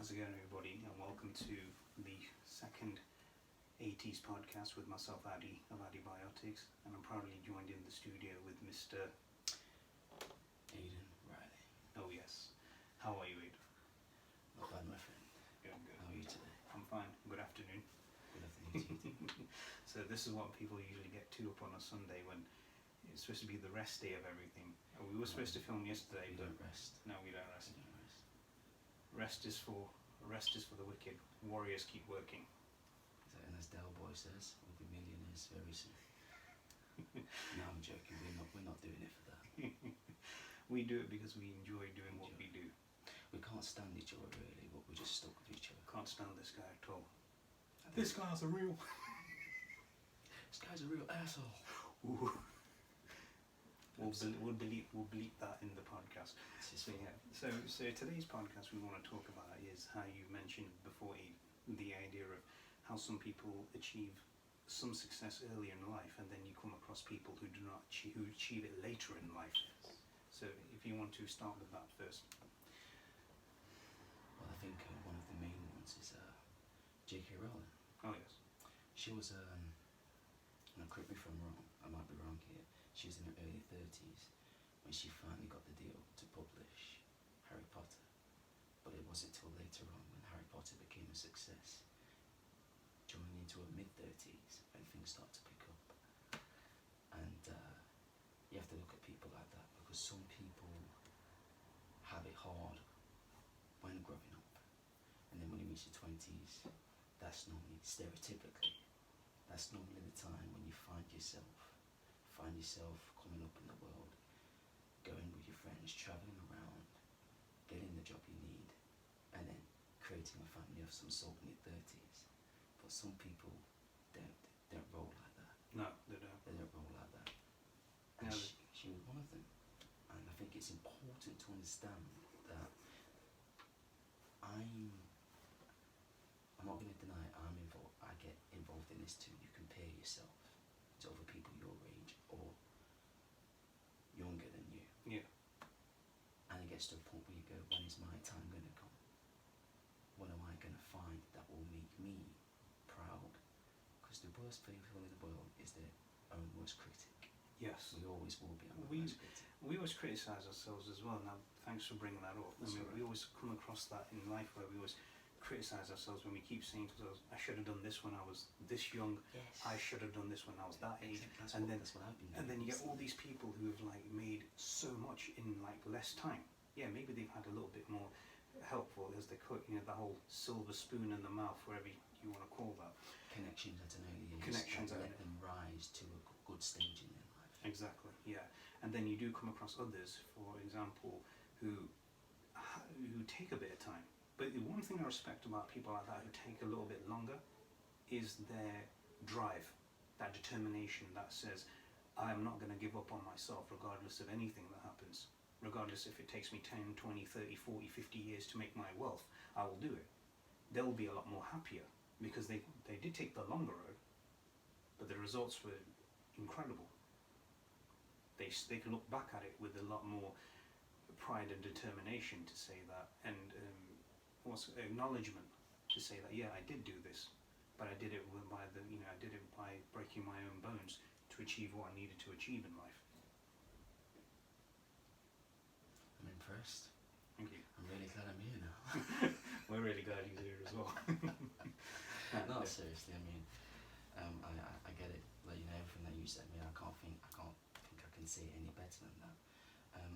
How's it going, everybody, and welcome to the second AAT's podcast with myself, Addi of Antibiotics, and I'm proudly joined in the studio with Mr. Aiden, Riley. Oh yes. How are you, Aiden? Not bad, my friend. Good. How are you today? I'm fine. Good afternoon. Good afternoon to you. So this is what people usually get to up on a Sunday when it's supposed to be the rest day of everything. We were supposed to film yesterday, We but don't rest. no, we don't rest. We don't rest. Rest is for the wicked. Warriors keep working. And as Del Boy says, we'll be millionaires very soon. No, I'm joking. We're not doing it for that. We do it because we enjoy doing what we do. We can't stand each other really, but we're just stuck with each other. Can't stand this guy at all. This guy's a real. This guy's a real asshole. Ooh. We'll bleep that in the podcast. So yeah. So today's podcast we want to talk about is how you mentioned before the idea of how some people achieve some success early in life, and then you come across people who do not achieve it later in life. So if you want to start with that first. Well, I think one of the main ones is J.K. Rowling. Oh yes. She was, now correct me if I'm wrong, I might be wrong here, she was in her early 30s when she finally got the deal to publish Harry Potter. But it wasn't till later on when Harry Potter became a success, joining into her mid-30s, when things start to pick up. And you have to look at people like that, because some people have it hard when growing up. And then when you reach your 20s, that's normally, stereotypically, that's normally the time when you find yourself coming up in the world, going with your friends, travelling around, getting the job you need, and then creating a family of some sort in your 30s. But some people don't roll like that. No, they don't. They don't roll like that. And No. she was one of them. And I think it's important to understand that I'm not going to deny I'm involved. I get involved in this too. You compare yourself to other people your age or younger than you. Yeah. And it gets to a point where you go, when is my time going to come? When am I going to find that will make me proud? Because the worst people in the world is their own worst critic. Yes. We always will be our worst critic. We always criticise ourselves as well. Now, thanks for bringing that up. That's all right. We always come across that in life where we always criticise ourselves when we keep saying to ourselves, I should have done this when I was this young. Yes. I should have done this when I was that age. Exactly. That's what I've been doing. And then you get all these people who have like made so much in like less time. Yeah, maybe they've had a little bit more helpful as they cut, the whole silver spoon in the mouth, wherever you want to call that. Connections at an early age. Connections that at let them rise to a good stage in their life. Exactly, yeah. And then you do come across others, for example, who take a bit of time. But the one thing I respect about people like that who take a little bit longer is their drive, that determination that says, I am not going to give up on myself regardless of anything that happens. Regardless if it takes me 10, 20, 30, 40, 50 years to make my wealth, I will do it. They'll be a lot more happier because they did take the longer road, but the results were incredible. They can look back at it with a lot more pride and determination to say that, and acknowledgement to say that, yeah, I did do this, but I did it I did it by breaking my own bones to achieve what I needed to achieve in life. I'm impressed. Thank you. I'm really glad I'm here now. We're really glad you're here as well. No, seriously, I mean, I get it. Like, everything that you said, I can't think I can say it any better than that.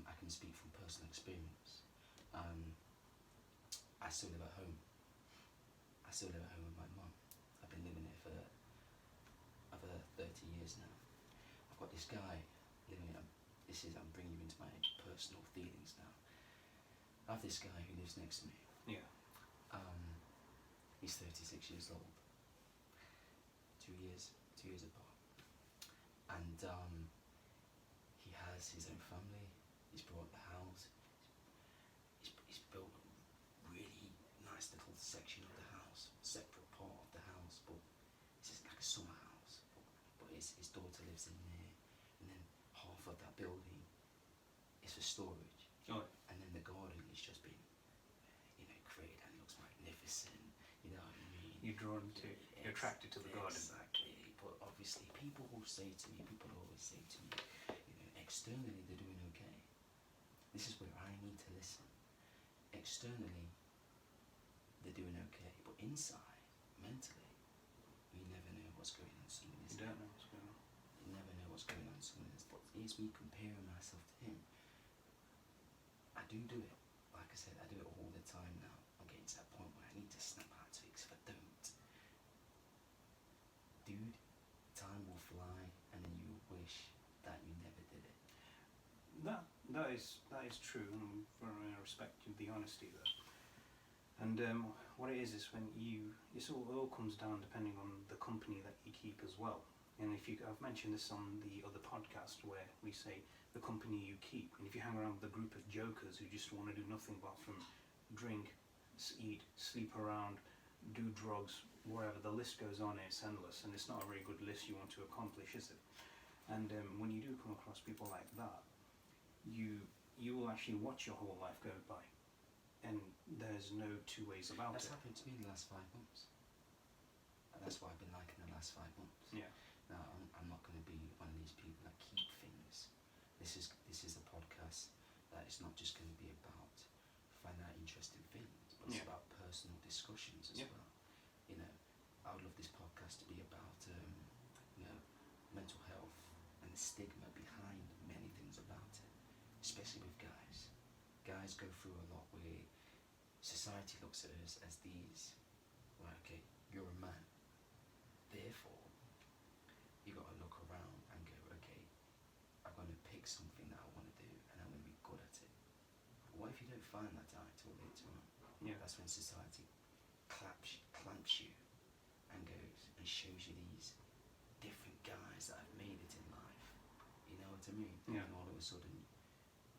I can speak from personal experience. I still live at home. With my mum. I've been living here for over 30 years now. I've got this guy living I'm bringing you into my personal feelings now. I have this guy who lives next to me. Yeah. He's 36 years old. 2 years apart. And he has his own family. He's brought the house. He's built a really nice little section of the house, separate part of the house, but it's just like a summer house. But his daughter lives in there, and then half of that building is for storage. Oh. And then the garden has just been, created, and it looks magnificent. You're drawn to, you're attracted to the garden. Exactly. But obviously, people will say to me, people always say to me, externally they're doing okay. This is where I need to listen. Externally, they're doing okay, but inside, mentally, you never know what's going on in someone's You don't know what's going on. You never know what's going on in someone's. But it's me comparing myself to him. I do it. Like I said, I do it all the time now. I'm getting to that point where I need to snap out to it, 'cause if I don't, dude, time will fly, and then you wish that you never did it. That is true, and I respect the honesty there. And what it is when it all comes down depending on the company that you keep as well. And I've mentioned this on the other podcast where we say the company you keep, and if you hang around with a group of jokers who just want to do nothing but from drink, eat, sleep around, do drugs, wherever, the list goes on, it's endless, and it's not a very good list you want to accomplish, is it? And when you do come across people like that, you will actually watch your whole life go by, and there's no two ways about That's it. happened to me in the last 5 months. And that's what I've been like in the last 5 months. Yeah. Now, I'm not going to be one of these people that keep things. This is a podcast that is not just going to be about finding out interesting things, but it's about personal discussions as well. I would love this podcast to be about mental health and the stigma behind many things about it, especially with guys. Guys go through a lot where society looks at us as these, right, okay, you're a man, therefore you got to look around and go, okay, I'm going to pick something that I want to do and I'm going to be good at it. But what if you don't find that out till later on? Yeah. That's when society clamps you and goes and shows you these different guys that have made it in life. You know what I mean? Yeah. And all of a sudden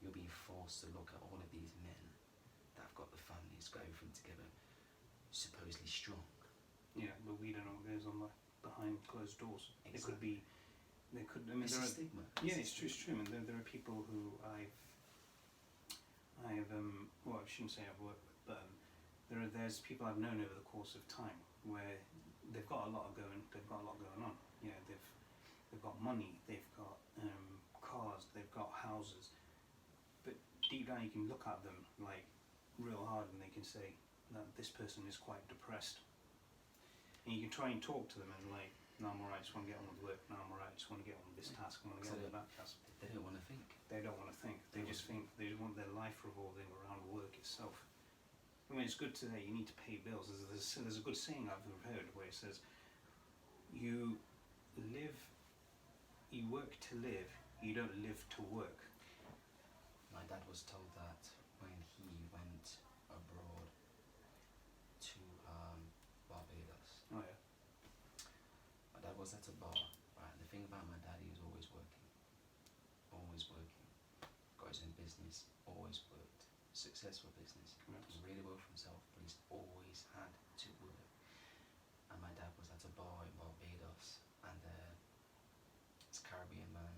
you're being forced to look at all of these men that have got the families, got everything together, supposedly strong. Yeah, but we don't know what goes on behind closed doors. Exactly. It could be, I mean, It's there a are stigma. Yeah, it's true. I mean, there are people who I've well, I shouldn't say I've worked with, but there's people I've known over the course of time where they've got a lot going on. You know, they've got money, they've got cars, they've got houses, but deep down you can look at them like real hard and they can say that this person is quite depressed. And you can try and talk to them and like, no, I'm alright, I just want to get on with work, no, I'm alright, I just want to get on with this task, I want to get on with that task. They don't want to think. They don't want to think. They just think they just want their life revolving around work itself. I mean, it's good to say you need to pay bills. There's a good saying I've heard where it says, you work to live, you don't live to work. My dad was told that when he went abroad to Barbados. Oh yeah. My dad was at a bar, right? The thing about my dad, he was always working. Always working. Got his own business, always worked. Successful business. Yes. Done really well for himself, but he's always had to work. And my dad was at a bar in Barbados, and this Caribbean man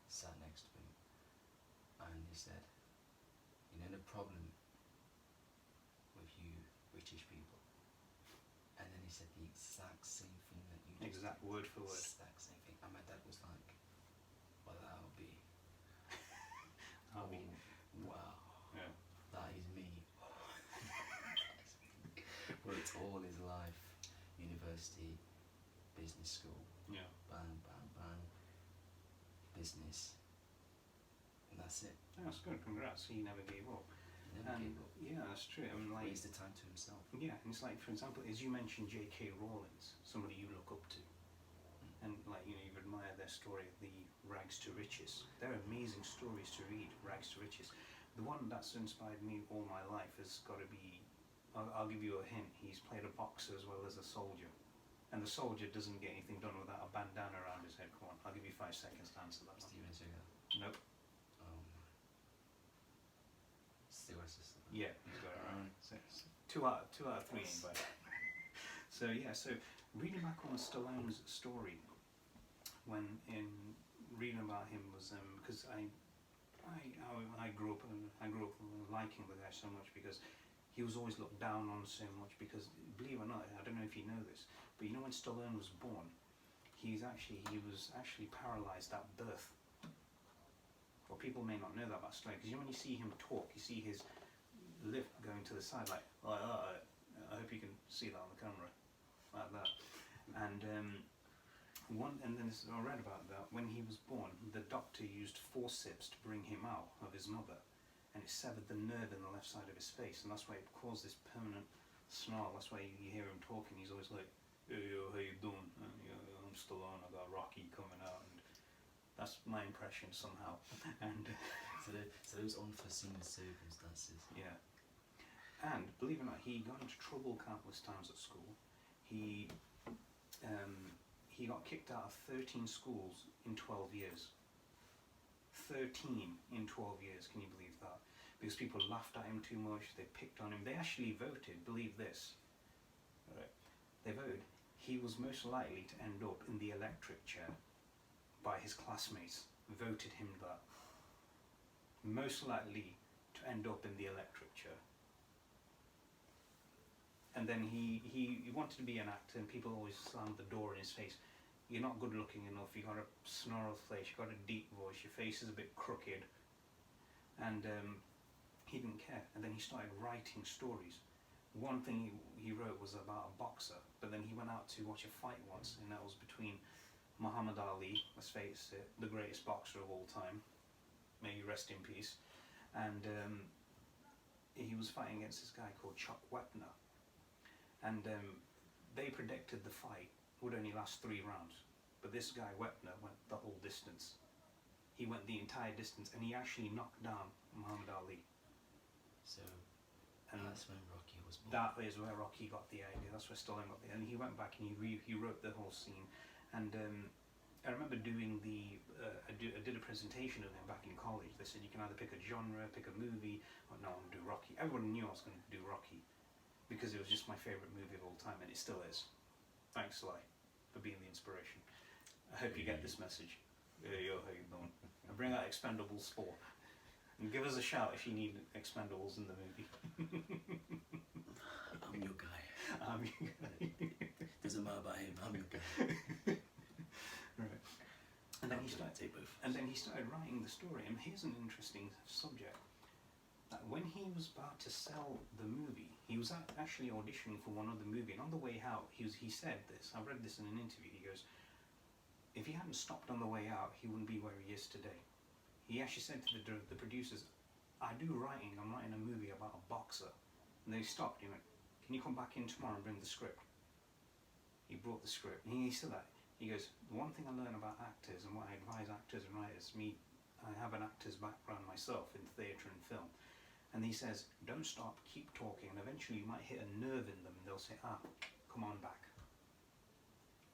sat next to him, and he said, you know the problem with you British people? And then he said the exact same thing that you just Exact did. word for word. Exact same thing. And my dad was like, well, that'll be, I mean, wow, yeah. that is me. Worked all his life, university, business school, Yeah. bang, bang, bang, business, and that's it. That's good. Congrats. He never gave up. He never And gave up. yeah, that's true. I mean, like, Waste the time to himself. yeah, and it's like, for example, as you mentioned, J.K. Rowling's somebody you look up to, and like you admire their story, the rags to riches. They're amazing stories to read. Rags to riches. The one that's inspired me all my life has got to be. I'll give you a hint. He's played a boxer as well as a soldier, and the soldier doesn't get anything done without a bandana around his head. Come on, I'll give you 5 seconds to answer that one. Steven Seagal. Nope. Sylvester Stallone. Yeah, he's got it right. So, two out of three ain't bad. So yeah, so reading back on Stallone's story, when in reading about him was because I grew up liking the guy so much because he was always looked down on so much because, believe it or not, I don't know if you know this, but you know when Stallone was born, he was actually paralysed at birth. Well, people may not know that about Stallone, because you know when you see him talk, you see his lip going to the side, like, I hope you can see that on the camera, like that. And I read about that, when he was born, the doctor used forceps to bring him out of his mother, and it severed the nerve in the left side of his face, and that's why it caused this permanent snarl. That's why you hear him talking, he's always like, hey, yo, how you doing? I'm Stallone, I got Rocky coming out, and that's my impression somehow. And so those unforeseen circumstances. yeah. And believe it or not, he got into trouble countless times at school. He got kicked out of 13 schools in 12 years. 13 in 12 years, can you believe that? Because people laughed at him too much, they picked on him. They actually voted, believe this. Right. They voted he was most likely to end up in the electric chair by his classmates. Voted him that. Most likely to end up in the electric chair. And then he wanted to be an actor, and people always slammed the door in his face. You're not good looking enough, you got a snarl face, you got a deep voice, your face is a bit crooked. And he didn't care. And then he started writing stories. One thing he wrote was about a boxer, but then he went out to watch a fight once, and that was between Muhammad Ali, let's face it, the greatest boxer of all time, may he rest in peace, and he was fighting against this guy called Chuck Wepner, and they predicted the fight would only last 3 rounds, but this guy Wepner went the whole distance. He went the entire distance, and he actually knocked down Muhammad Ali. So, and that's when Rocky was born. That is where Rocky got the idea. That's where Stallone got the idea. And he went back and he wrote the whole scene. And I remember doing I did a presentation of him back in college. They said you can either pick a genre, pick a movie, or no, I'm going to do Rocky. Everyone knew I was going to do Rocky because it was just my favourite movie of all time, and it still is. Thanks, Sly, for being the inspiration. I hope you get this message. Yo, how you doing? And bring out Expendables 4. And give us a shout if you need Expendables in the movie. I'm your guy. I'm your guy. Doesn't matter about him, I'm your guy. Right. And then he started writing the story. And here's an interesting subject. When he was about to sell the movie, he was actually auditioning for one other movie, and on the way out, he said this. I read this in an interview. He goes, if he hadn't stopped on the way out, he wouldn't be where he is today. He actually said to the producers, I do writing, I'm writing a movie about a boxer. And they stopped. He went, can you come back in tomorrow and bring the script? He brought the script, and he said that. He goes, the one thing I learn about actors and what I advise actors and writers, I have an actor's background myself in theatre and film. And he says, don't stop, keep talking, and eventually you might hit a nerve in them, and they'll say, come on back.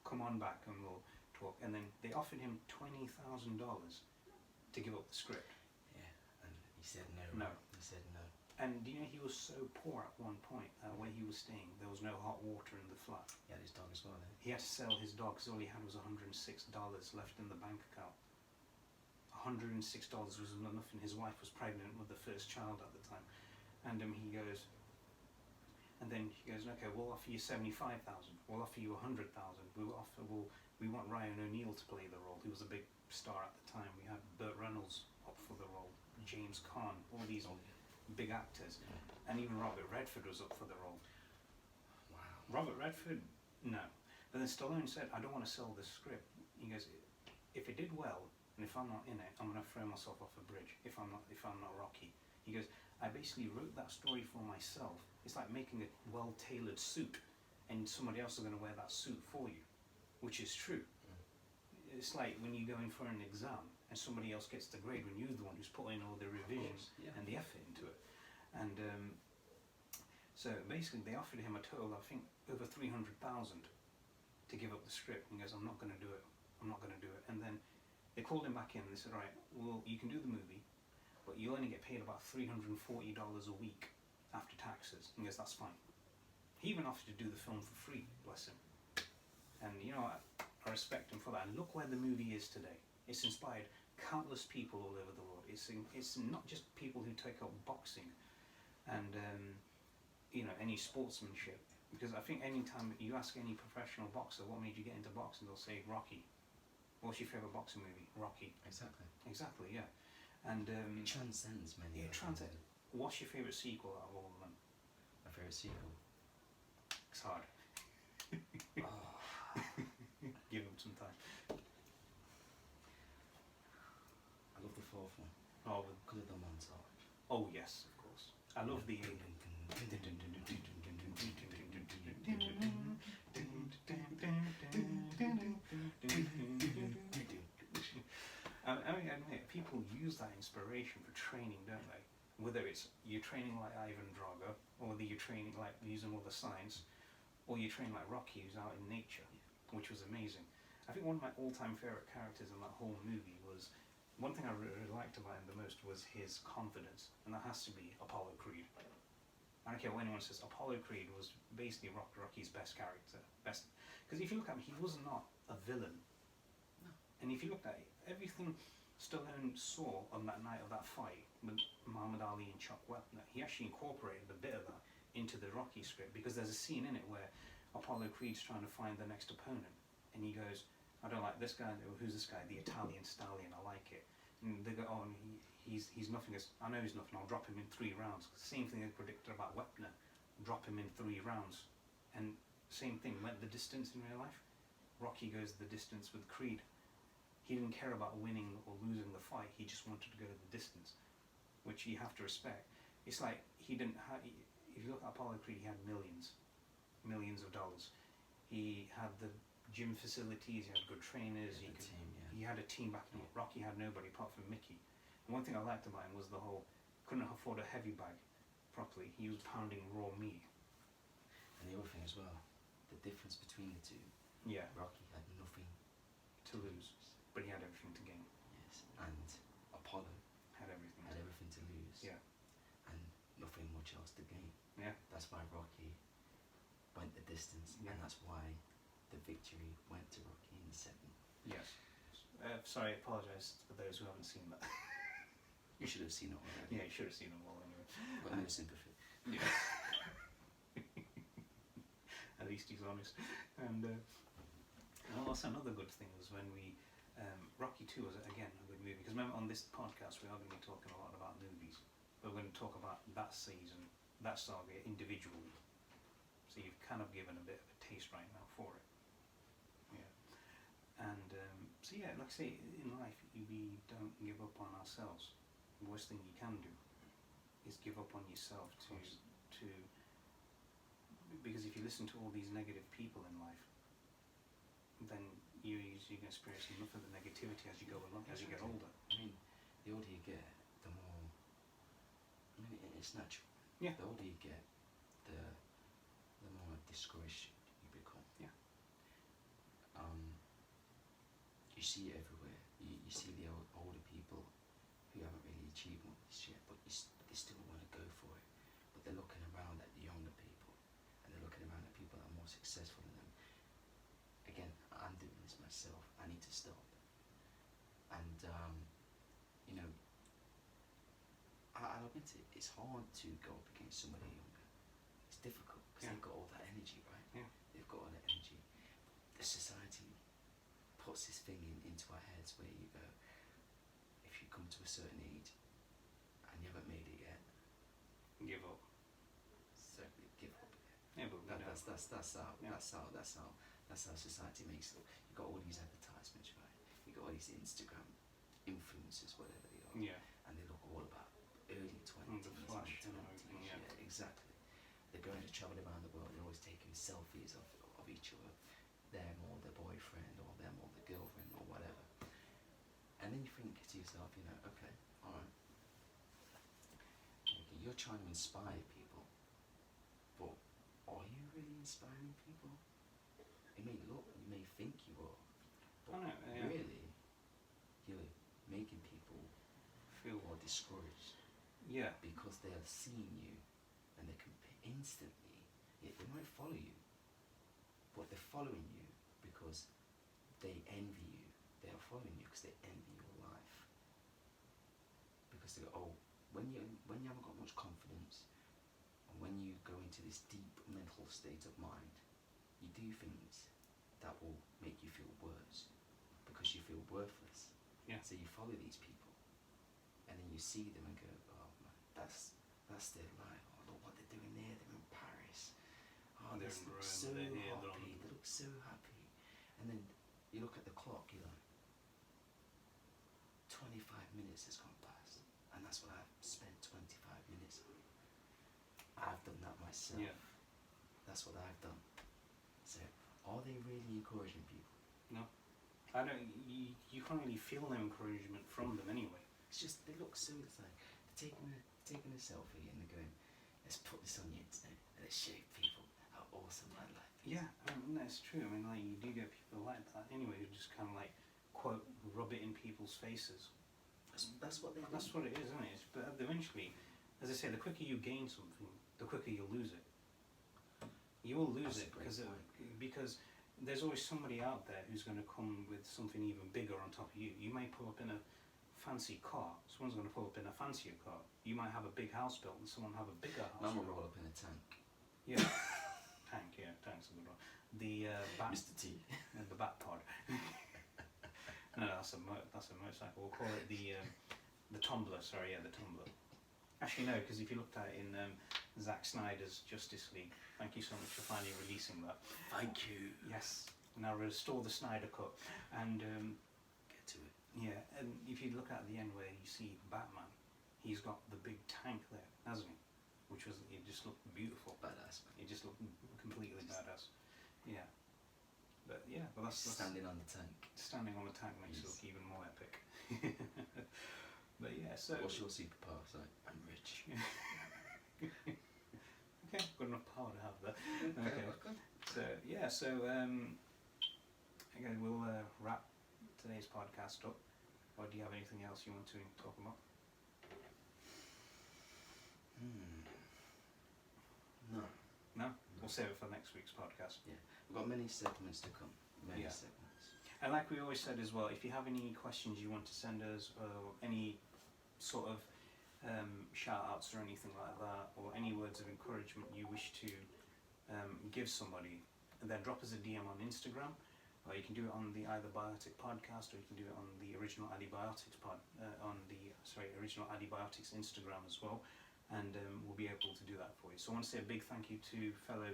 Come on back, and we'll talk. And then they offered him $20,000 to give up the script. Yeah, and he said no. No. He said no. And you know, he was so poor at one point, where he was staying, there was no hot water in the flat. He had his dog as well, then. He had to sell his dog, because all he had was $106 left in the bank account. $106 was enough, and his wife was pregnant with the first child at the time. And then he goes, okay, we'll offer you $75,000. We'll offer you $100,000. We want Ryan O'Neal to play the role. He was a big star at the time. We had Burt Reynolds up for the role, James Caan, all these big actors, and even Robert Redford was up for the role. Wow. Robert Redford, no. But then Stallone said, I don't want to sell this script. He goes, if it did well, and if I'm not in it, I'm going to throw myself off a bridge if I'm not Rocky. He goes, I basically wrote that story for myself. It's like making a well-tailored suit, and somebody else is going to wear that suit for you, which is true. It's like when you go in for an exam, and somebody else gets the grade when you're the one who's putting all the revisions and the effort into it. And so basically they offered him a total, I think, over $300,000 to give up the script. And he goes, I'm not going to do it. I'm not going to do it. And then they called him back in and they said, right, well, you can do the movie, but you only get paid about $340 a week after taxes. And he goes, that's fine. He even offered to do the film for free, bless him. And you know, I respect him for that. And look where the movie is today. It's inspired countless people all over the world. It's not just people who take up boxing and any sportsmanship. Because I think any time you ask any professional boxer what made you get into boxing, they'll say Rocky. What's your favourite boxing movie? Rocky. Exactly. Exactly, yeah. And It transcends many. it transcends. What's your favourite sequel out of all of them? My favourite sequel. It's hard. Oh, Give him some time. I love the fourth one Oh, because of the montage. oh yes, of course. I love the. I admit, people use that inspiration for training, don't they? Whether it's you're training like Ivan Drago, or whether you're training like using all the science, or you train like Rocky, who's out in nature, which was amazing. I think one of my all-time favourite characters in that whole movie was, one thing I really liked about him the most was his confidence, and that has to be Apollo Creed. I don't care what anyone says, Apollo Creed was basically Rocky's best character. Best, because if you look at him, he was not a villain. No. And if you look at it, everything Stallone saw on that night of that fight with Muhammad Ali and Chuck Wepner, he actually incorporated a bit of that into the Rocky script, because there's a scene in it where Apollo Creed's trying to find the next opponent, and he goes, I don't like this guy. Who's this guy? The Italian stallion. I like it. And they go, oh, and he's nothing. I know he's nothing. I'll drop him in 3 rounds. Same thing they predicted about Wepner. Drop him in 3 rounds. And same thing. Went the distance in real life. Rocky goes the distance with Creed. He didn't care about winning or losing the fight. He just wanted to go the distance, which you have to respect. It's like he didn't have. If you look at Apollo Creed, he had millions of dollars. He had the gym facilities, he had good trainers, he had a team backing up. Rocky had nobody apart from Mickey. And one thing I liked about him was the whole, couldn't afford a heavy bag properly, he was pounding raw meat. And the other thing as well, the difference between the two, Yeah, Rocky had nothing to lose, but he had everything to gain. yes, and Apollo Had everything. had everything to lose, Yeah. and nothing much else to gain. Yeah. That's why Rocky went the distance, Yeah. and that's why the victory went to Rocky in the second. Yes. Sorry, I apologise for those who haven't seen that. You should have seen it already. Yeah, you should have seen them all anyway. Got no sympathy. Yeah. At least he's honest. And also another good thing was when we, Rocky 2 was again a good movie, because remember on this podcast we are going to be talking a lot about movies, but we're going to talk about that season, that saga individually. So you've kind of given a bit of a taste right now for it. Yeah. And so yeah, like I say, in life we don't give up on ourselves. The worst thing you can do is give up on yourself to because if you listen to all these negative people in life, then you're experiencing enough of the negativity as you go along, as you get older. I mean, the older you get, the more. I mean, it's natural. Yeah. The older you get, the more discouraged you become. Yeah. You see it everywhere. You see the older people who haven't really achieved much yet, but they still want to go for it. But they're looking around at the younger people, and they're looking around at people that are more successful than them. Again, I'm doing this myself. I need to stop. And I'll admit it. It's hard to go up against somebody younger. It's difficult because they've got all that energy, right? Yeah. They've got all that energy. The society puts this thing into our heads where you go, if you come to a certain age and you haven't made it yet, Give up. certainly give up. Yeah, but That's how society makes it. You've got all these advertisements, right? You've got all these Instagram influencers, whatever they are, yeah. and they look all about early 20s, The flash and 20s, everything, yeah. exactly. They're going to travel around the world. They're always taking selfies of each other, them or their boyfriend or them or the girlfriend or whatever. And then you think to yourself, okay, all right, okay, you're trying to inspire people, but are you really inspiring people? You may think you are, but really, you're making people Feel more discouraged. Yeah. Because they have seen you and they can instantly, they might follow you, but they're following you because they envy you. They are following you because they envy your life. Because they go, oh, when you haven't got much confidence, and when you go into this deep mental state of mind, you do things that will make you feel worse because you feel worthless. Yeah. So you follow these people, and then you see them and go, oh man, that's their life. Oh, look what they're doing there. They're in Paris. Oh, They're they in look Rome, so they're here, they're happy. They look so happy. And then you look at the clock. You're like, 25 minutes has gone past, and that's what I've spent 25 minutes on. I've done that myself. Yeah. That's what I've done. So, are they really encouraging people? No. I don't. You can't really feel no encouragement from them anyway. It's just they look so. It's like they're taking a selfie and they're going, let's put this on the internet and let's show people how awesome my life is. Yeah, I mean, that's true. I mean, like, you do get people like that anyway, who just kind of like, quote, rub it in people's faces. That's what they do. That's what it is, isn't it? But eventually, as I say, the quicker you gain something, the quicker you'll lose it. You will lose That's it a great because there's always somebody out there who's going to come with something even bigger on top of you. You may pull up in a fancy car, someone's going to pull up in a fancier car. You might have a big house built and someone have a bigger house Mum will built. roll up in a tank. Yeah. Tank's a good one. The bat, Mr. T. the bat pod. No, that's a motorcycle. We'll call it the Tumbler. Sorry, yeah, the Tumbler. Actually, no, because if you looked at it in Zack Snyder's Justice League, thank you so much for finally releasing that. Thank you. Yes. Now restore the Snyder cut, and Get to it. yeah, and if you look at the end where you see Batman, he's got the big tank there, hasn't he? Which was, it just looked beautiful. Badass, man. It just looked completely badass. Yeah. But yeah, but that's Standing on the tank. standing on the tank makes it Yes. look even more epic. But yeah, so What's your superpower? It's like, I'm rich. okay, got enough power to have that. Okay. Okay. So yeah, so again, we'll wrap today's podcast up. Or do you have anything else you want to talk about? No. No? We'll save it for next week's podcast. Yeah. We've got many segments to come. Many Yeah. segments. And like we always said as well, if you have any questions you want to send us, or any sort of shout outs or anything like that, or any words of encouragement you wish to give somebody, then drop us a DM on Instagram, or you can do it on the Either Biotic podcast, or you can do it on the original Antibiotics original Antibiotics Instagram as well, and we'll be able to do that for you. So I want to say a big thank you to fellow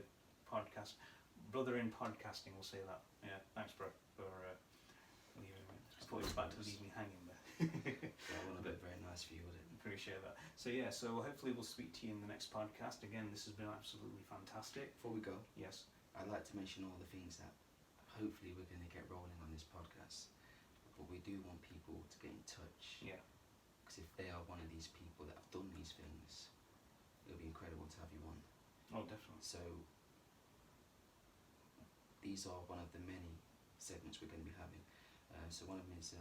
brother in podcasting, we'll say that. Yeah, thanks bro for leaving me. I thought he was about to leave me hanging there. That would have been very nice for you, would it? Appreciate that. So yeah, so hopefully we'll speak to you in the next podcast. Again, this has been absolutely fantastic. Before we go, Yes. I'd like to mention all the things that hopefully we're going to get rolling on this podcast. But we do want people to get in touch. Yeah. Because if they are one of these people that have done these things, it'll be incredible to have you on. Oh, definitely. So these are one of the many segments we're going to be having. So one of them is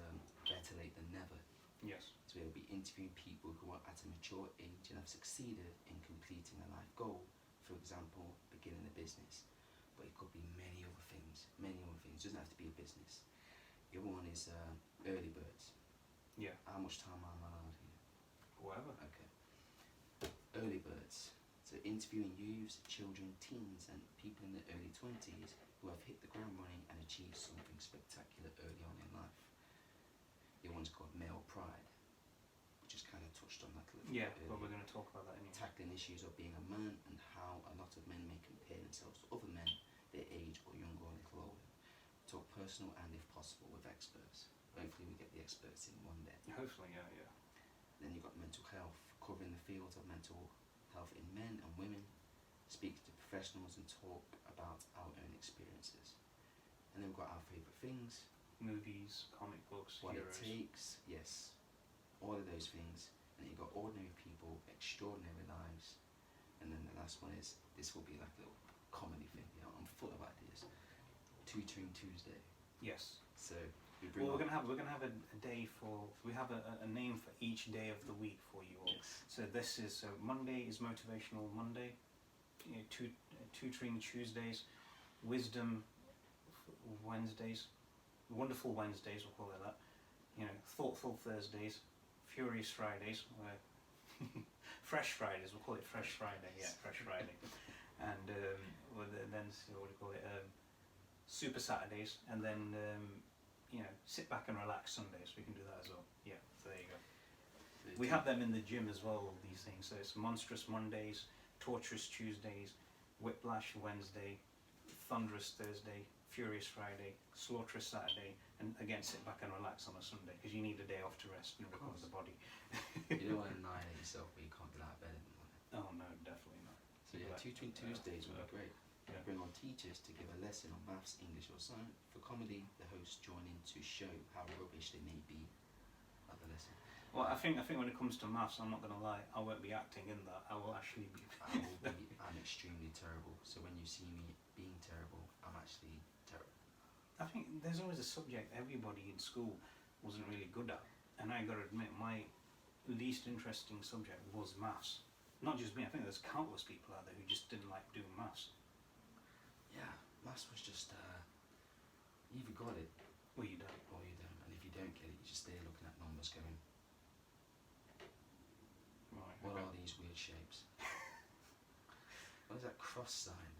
better late than never. Yes. So we'll be interviewing people who are at a mature age and have succeeded in completing a life goal. For example, beginning a business. But it could be many other things. Many other things. It doesn't have to be a business. The other one is early birds. Yeah. How much time am I allowed here? Whatever. Okay. Early birds. So interviewing youths, children, teens and people in their early 20s who have hit the ground running and achieved something spectacular early on in life. The other one's called Male Pride, which is kind of touched on that a little Yeah, bit but we're earlier. going to talk about that anyway. Tackling issues of being a man and how a lot of men may compare themselves to other men their age or younger or a little older. Talk personal and if possible with experts. Hopefully we get the experts in one day. Hopefully, yeah. Then you've got mental health, covering the fields of mental health in men and women, speak to professionals and talk about our own experiences. And then we've got our favourite things, Movies, comic books, what heroes. it takes, yes, all of those things. And then you've got ordinary people, extraordinary lives. And then the last one is, this will be like a little comedy thing, you know, I'm full of ideas. Tutoring Tuesday. Yes. So we bring Well, we're on- gonna have a day for. We have a name for each day of the week for you all. Yes. So this is Monday is motivational Monday. You know, tutoring Tuesdays, wisdom Wednesdays, wonderful Wednesdays. We'll call it that. You know, thoughtful Thursdays, furious Fridays, fresh Fridays. We'll call it Fresh Friday. Yeah, Fresh Friday. and then what do you call it? Super Saturdays, and then sit back and relax Sundays. We can do that as well. Yeah, so there you go. We have them in the gym as well, all these things. So it's Monstrous Mondays, Torturous Tuesdays, Whiplash Wednesday, Thunderous Thursday, Furious Friday, Slaughterous Saturday, and again sit back and relax on a Sunday because you need a day off to rest and recover the body. You don't want to annihilate yourself, but you can't get out of bed in the morning. Oh no, definitely not. So yeah, Tutoring Tuesdays would be great. Yeah. Bring on teachers to give a lesson on maths, English or science. For comedy, the hosts join in to show how rubbish they may be at the lesson. Well, I think when it comes to maths, I'm not going to lie, I won't be acting in that. I will actually be. I'm extremely terrible. So when you see me being terrible, I'm actually terrible. I think there's always a subject everybody in school wasn't really good at, and I got to admit, my least interesting subject was maths. Not just me. I think there's countless people out there who just didn't like doing maths. Yeah, maths was just you either got it Well, you don't. or you don't, and if you don't get it, you just stay looking at numbers going, Right. what okay. are these weird shapes? What is that cross sign?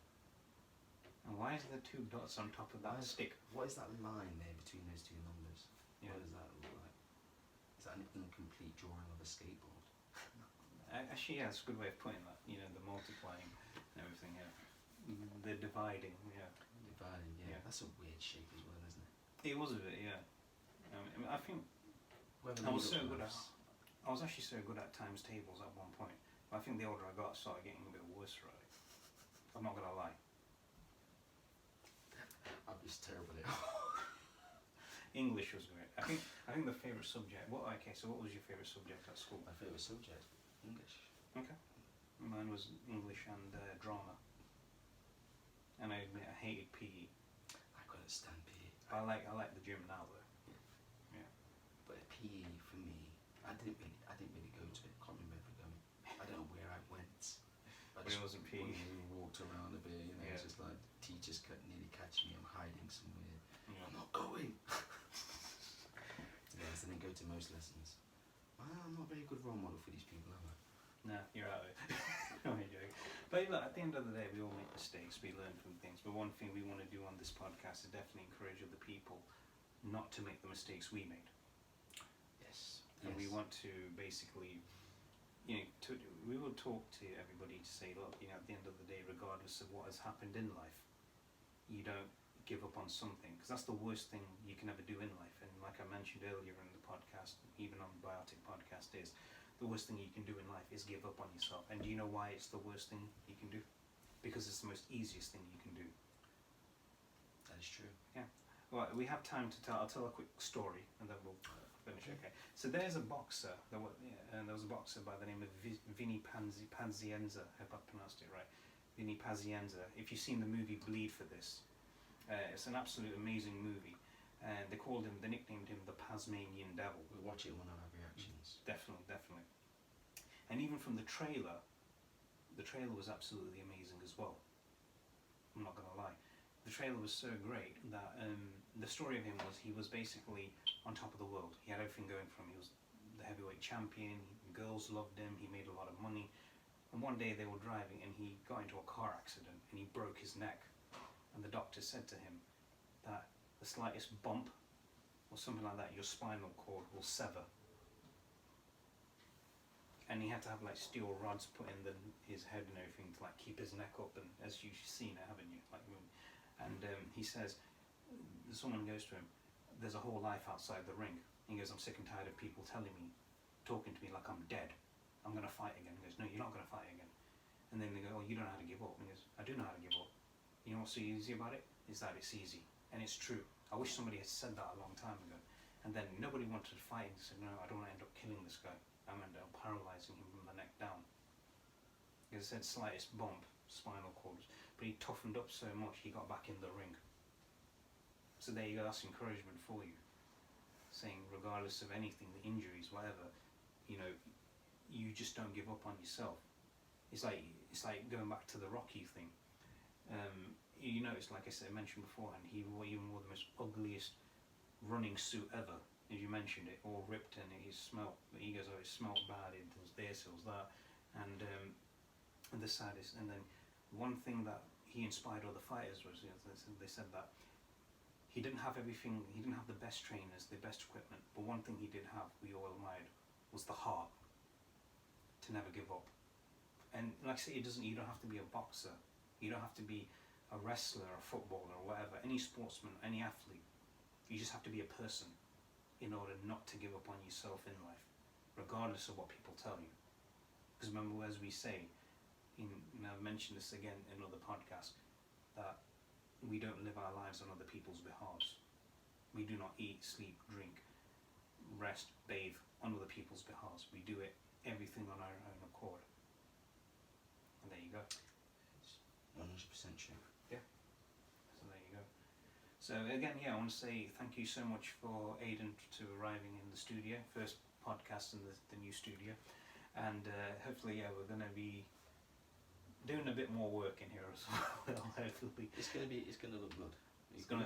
And why is there two dots on top of that stick? What is that line there between those two numbers? Yeah. What does that look like? Is that an incomplete drawing of a skateboard? Actually, yeah, it's a good way of putting that. The multiplying and everything. Yeah, the dividing. Yeah, Dividing, yeah. Yeah. That's a weird shape as well, isn't it? it was a bit. Yeah, I think Whoever I was made so up good at. maths- I was actually so good at times tables at one point. But I think the older I got, I started getting a bit worse. Right, I'm not gonna lie. I'm just terrible at it. English was great. I think the favourite subject. So what was your favourite subject at school? My favourite subject, English. Okay. Mine was English and drama. And I admit I hated PE. I couldn't stand PE. I like the gym now though. Yeah. But PE for me, I didn't really go to it. Can't remember going. I don't know where I went. But it wasn't PE. We walked around a bit, Yeah. It's just like teachers could nearly catch me. I'm hiding somewhere. Yeah. I'm not going. Yes, I didn't go to most lessons. Well, I'm not a very good role model for these people, am I? Nah, you're out of it. I'm only joking. But look, at the end of the day, we all make mistakes. We learn from things. But one thing we want to do on this podcast is definitely encourage other people not to make the mistakes we made. Yes. And we want to basically, we will talk to everybody to say, look, at the end of the day, regardless of what has happened in life, you don't give up on something, because that's the worst thing you can ever do in life. And like I mentioned earlier in the podcast, even on the Biotic podcast, is the worst thing you can do in life is give up on yourself. And do you know why it's the worst thing you can do? Because it's the most easiest thing you can do. That is true. Well, we have time to tell. I'll tell a quick story, and then we'll finish. Okay. So there's a boxer. There was a boxer by the name of Vinny Pazienza. I hope I pronounced it right. Vinny Pazienza. If you've seen the movie Bleed for this, it's an absolute amazing movie. And they nicknamed him the Tasmanian Devil. We'll watch it in one of our reactions. Definitely. And even from the trailer was absolutely amazing as well. I'm not gonna lie. The trailer was so great that the story of him was he was basically on top of the world. He had everything going for him. He was the heavyweight champion. Girls loved him. He made a lot of money. And one day they were driving and he got into a car accident and he broke his neck. And the doctor said to him that the slightest bump or something like that, your spinal cord will sever. And he had to have steel rods put in his head and everything to keep his neck up. And as you've seen it, haven't you? He says, someone goes to him, there's a whole life outside the ring. He goes, I'm sick and tired of people talking to me like I'm dead. I'm going to fight again. He goes, no, you're not going to fight again. And then they go, oh, you don't know how to give up. And he goes, I do know how to give up. You know what's so easy about it? Is that it's easy. And it's true. I wish somebody had said that a long time ago. And then nobody wanted to fight. He said, no, I don't want to end up killing this guy. I'm going to end up paralysing him from the neck down. He said slightest bump, spinal cord. But he toughened up so much, he got back in the ring. So there you go, that's encouragement for you. Saying regardless of anything, the injuries, whatever, you just don't give up on yourself. It's like going back to the Rocky thing. It's like I mentioned before, and he even wore the most ugliest running suit ever, as you mentioned it, all ripped, and he goes, oh, it smelled bad, it was this, it was that, and the saddest, and then one thing that he inspired other fighters was, they said that he didn't have everything, he didn't have the best trainers, the best equipment, but one thing he did have, we all admired, was the heart to never give up. And like I say, you don't have to be a boxer, you don't have to be a wrestler, a footballer, or whatever, any sportsman, any athlete. You just have to be a person in order not to give up on yourself in life, regardless of what people tell you. Because remember, as we say, and I've mentioned this again in other podcasts, that we don't live our lives on other people's behalves. We do not eat, sleep, drink, rest, bathe on other people's behalves. We do it, everything on our own accord. And there you go. It's 100% true. So there you go. So again, I want to say thank you so much for Aiden to arriving in the studio, first podcast in the new studio, and hopefully we're going to be doing a bit more work in here as well. Hopefully It's gonna look good.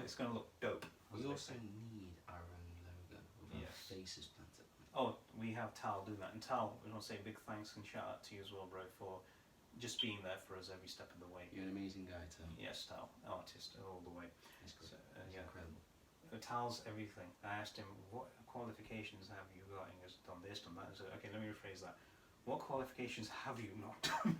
it's gonna look dope. We also need our own logo with our Yes. faces planted on it. Oh, we have Tal doing that, and Tal, we want to say a big thanks and shout out to you as well, bro, for just being there for us every step of the way. You're an amazing guy, Tom. Yes, Tal, artist all the way. It's good. So, It's yeah. incredible. Tal's everything. I asked him, what qualifications have you got? And he goes, done this, done that. I said, okay, let me rephrase that. What qualifications have you not done?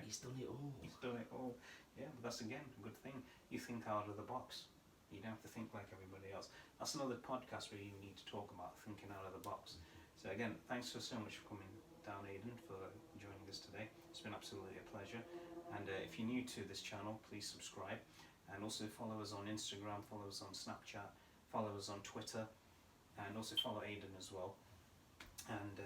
He's done it all. He's done it all. Yeah, but that's again a good thing. You think out of the box. You don't have to think like everybody else. That's another podcast where you need to talk about thinking out of the box. So again, thanks so much for coming down, Aiden, for joining us today. It's been absolutely a pleasure. And if you're new to this channel, please subscribe. And also follow us on Instagram, follow us on Snapchat, follow us on Twitter, and also follow Aiden as well. And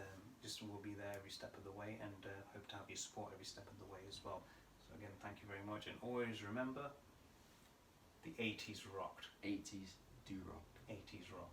just we'll be there every step of the way, and hope to have your support every step of the way as well. So again, thank you very much, and always remember, the 80s rocked. 80s do rock. 80s rocked.